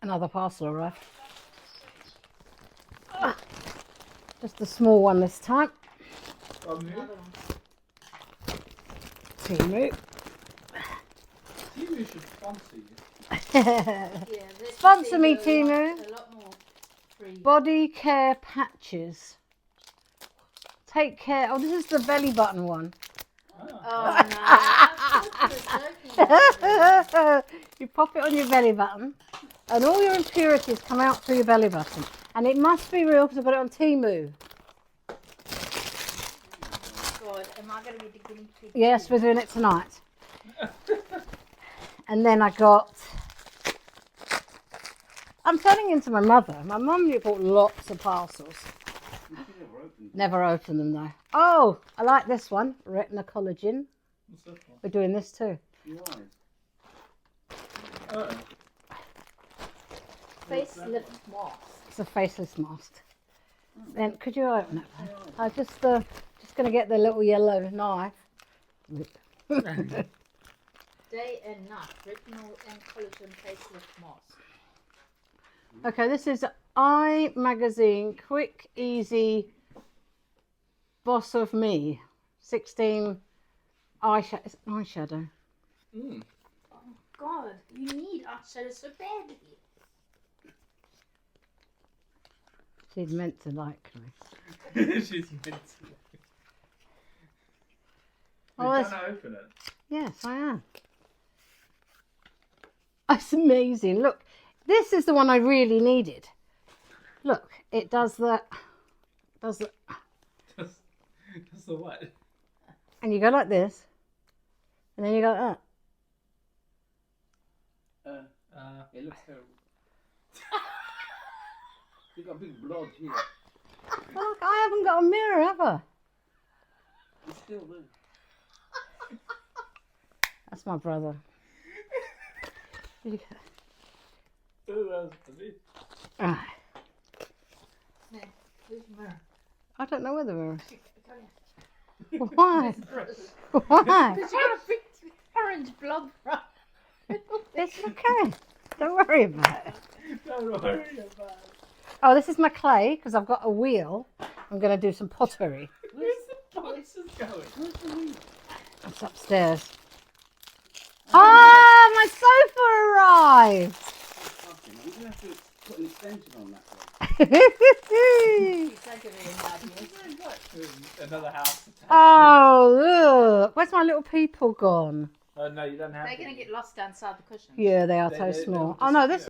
Another parcel arrived. Just a small one this time. Temu. Temu should sponsor you. Sponsor me, Temu. Body care patches. Take care. Oh, this is the belly button one. Oh no. You pop it on your belly button and all your impurities come out through your belly button. And it must be real because I got it on Temu. God, am I going to be the guinea pig? Yes, we're doing it tonight. And then I got... I'm turning into my mother. My mum bought lots of parcels. Never opened them though. Oh, I like this one. Retina collagen. What's that for? We're doing this too. Facelift mask. It's a faceless mask. Then could you open it? I just going to get the little yellow knife. Day and night. Retinol and collagen facelift mask. Okay, this is Eye Magazine Quick Easy Boss of Me 16 eyeshadow. Mm. Oh God, you need eyeshadow so badly. She's meant to like me. She's meant to. Oh, You're that's- gonna open it. Yes, I am. It's amazing. Look, this is the one I really needed. Look, it does the, That's the what? and you go like this, and then you go like that. It looks terrible. You got a big blob here. Well, look, I haven't got a mirror, have I? It's still there. That's my brother. Ah, No, where's the mirror? I don't know where the mirror is. Come Why? Why? Because you got a big orange blob from. It's okay. Don't worry about it. Don't worry about it. Oh, this is my clay because I've got a wheel. I'm going to do some pottery. Where's the boxes going? Where's the wheel? It's upstairs. Ah, my sofa arrived. Fucking, we're going to have to put an extension on that one. He's like a really bad news. Another house. Oh, look. Where's my little people gone? No, you don't have They're to. going to get lost inside the cushions. Yeah, they are They- so they- small. they'll Oh, no, disappear. this